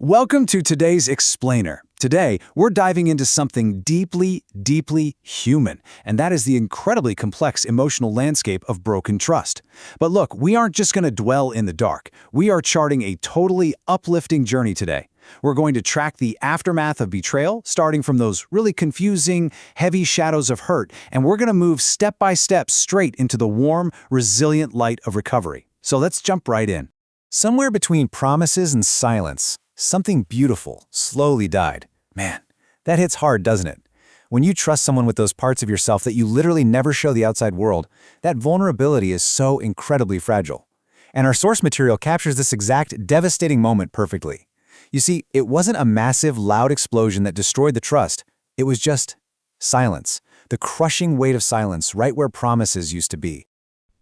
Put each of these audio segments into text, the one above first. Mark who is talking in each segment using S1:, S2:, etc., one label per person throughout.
S1: Welcome to today's Explainer. Today, we're diving into something deeply, deeply human, and that is the incredibly complex emotional landscape of broken trust. But look, we aren't just going to dwell in the dark. We are charting a totally uplifting journey today. We're going to track the aftermath of betrayal, starting from those really confusing, heavy shadows of hurt, and we're going to move step by step straight into the warm, resilient light of recovery. So let's jump right in.
S2: Somewhere between promises and silence, something beautiful slowly died. Man, that hits hard, doesn't it? When you trust someone with those parts of yourself that you literally never show the outside world, that vulnerability is so incredibly fragile. And our source material captures this exact devastating moment perfectly. You see, it wasn't a massive, loud explosion that destroyed the trust. It was just silence, the crushing weight of silence right where promises used to be.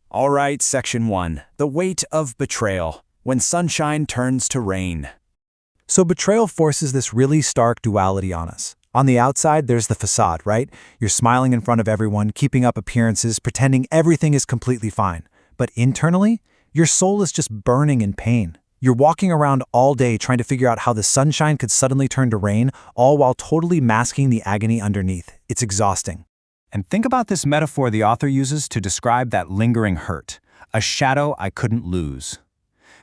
S1: All right, Section 1. The weight of betrayal. When sunshine turns to rain.
S2: So betrayal forces this really stark duality on us. On the outside, there's the facade, right? You're smiling in front of everyone, keeping up appearances, pretending everything is completely fine. But internally, your soul is just burning in pain. You're walking around all day trying to figure out how the sunshine could suddenly turn to rain, all while totally masking the agony underneath. It's exhausting.
S1: And think about this metaphor the author uses to describe that lingering hurt, a shadow I couldn't lose.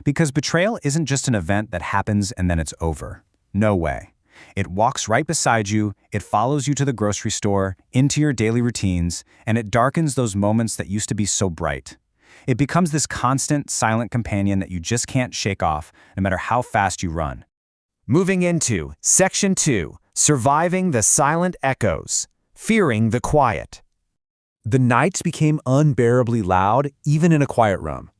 S1: Because betrayal isn't just an event that happens and then it's over. No way. It walks right beside you, it follows you to the grocery store, into your daily routines, and it darkens those moments that used to be so bright. It becomes this constant, silent companion that you just can't shake off, no matter how fast you run. Moving into Section 2, Surviving the Silent Echoes, Fearing the Quiet.
S2: The nights became unbearably loud, even in a quiet room.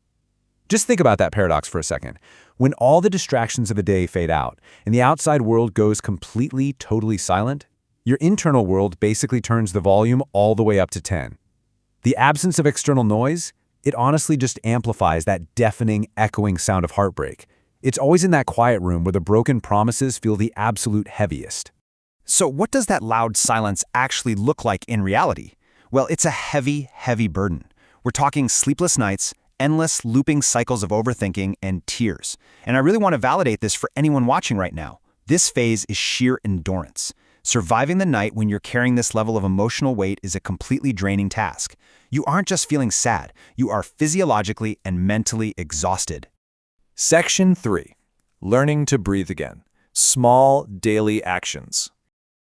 S2: Just think about that paradox for a second. When all the distractions of a day fade out and the outside world goes completely, totally silent, your internal world basically turns the volume all the way up to 10. The absence of external noise, it honestly just amplifies that deafening, echoing sound of heartbreak. It's always in that quiet room where the broken promises feel the absolute heaviest.
S1: So what does that loud silence actually look like in reality? Well, it's a heavy, heavy burden. We're talking sleepless nights, endless looping cycles of overthinking, and tears. And I really want to validate this for anyone watching right now. This phase is sheer endurance. Surviving the night when you're carrying this level of emotional weight is a completely draining task. You aren't just feeling sad, you are physiologically and mentally exhausted.
S3: Section 3. Learning to breathe again. Small daily actions.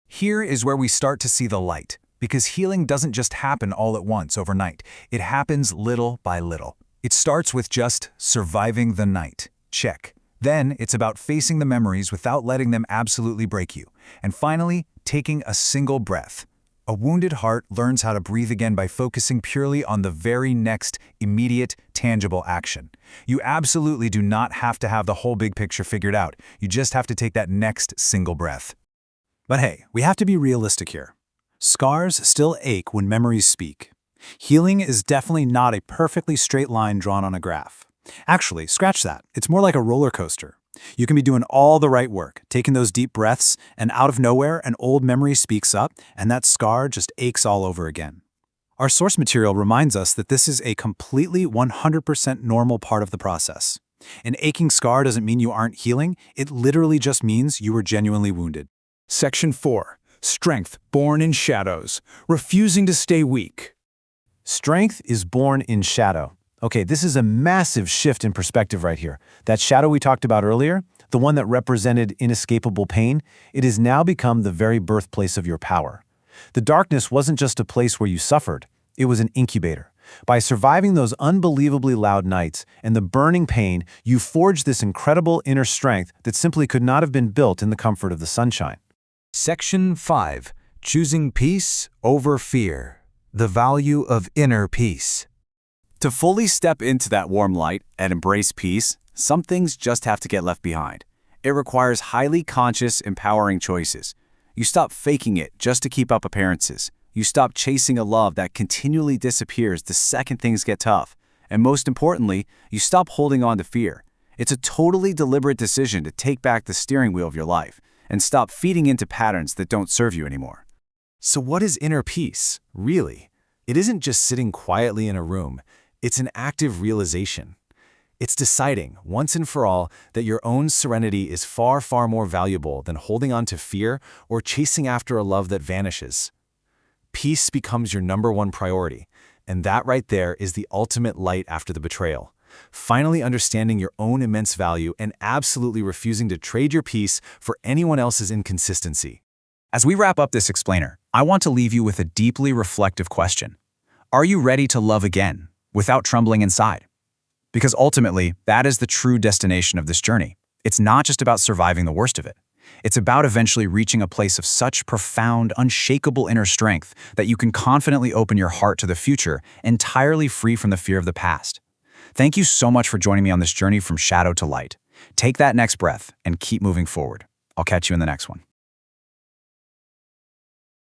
S2: Here is where we start to see the light, because healing doesn't just happen all at once overnight. It happens little by little. It starts with just surviving the night. Check. Then it's about facing the memories without letting them absolutely break you. And finally, taking a single breath. A wounded heart learns how to breathe again by focusing purely on the very next, immediate, tangible action. You absolutely do not have to have the whole big picture figured out. You just have to take that next single breath. But hey, we have to be realistic here. Scars still ache when memories speak. Healing is definitely not a perfectly straight line drawn on a graph. Actually, scratch that. It's more like a roller coaster. You can be doing all the right work, taking those deep breaths, and out of nowhere, an old memory speaks up, and that scar just aches all over again. Our source material reminds us that this is a completely 100% normal part of the process. An aching scar doesn't mean you aren't healing, it literally just means you were genuinely wounded.
S1: Section 4. Strength born in shadows. Refusing to stay weak.
S2: Strength is born in shadow. Okay, this is a massive shift in perspective right here. That shadow we talked about earlier, the one that represented inescapable pain, it has now become the very birthplace of your power. The darkness wasn't just a place where you suffered, it was an incubator. By surviving those unbelievably loud nights and the burning pain, you forged this incredible inner strength that simply could not have been built in the comfort of the sunshine.
S3: Section 5. Choosing peace over fear. The value of inner peace.
S1: To fully step into that warm light and embrace peace, some things just have to get left behind. It requires highly conscious, empowering choices. You stop faking it just to keep up appearances. You stop chasing a love that continually disappears the second things get tough. And most importantly, you stop holding on to fear. It's a totally deliberate decision to take back the steering wheel of your life and stop feeding into patterns that don't serve you anymore.
S2: So what is inner peace, really? It isn't just sitting quietly in a room. It's an active realization.
S1: It's deciding, once and for all, that your own serenity is far, far more valuable than holding on to fear or chasing after a love that vanishes. Peace becomes your number one priority, and that right there is the ultimate light after the betrayal. Finally understanding your own immense value and absolutely refusing to trade your peace for anyone else's inconsistency.
S2: As we wrap up this explainer, I want to leave you with a deeply reflective question. Are you ready to love again, without trembling inside? Because ultimately, that is the true destination of this journey. It's not just about surviving the worst of it. It's about eventually reaching a place of such profound, unshakable inner strength that you can confidently open your heart to the future, entirely free from the fear of the past. Thank you so much for joining me on this journey from shadow to light. Take that next breath and keep moving forward. I'll catch you in the next one.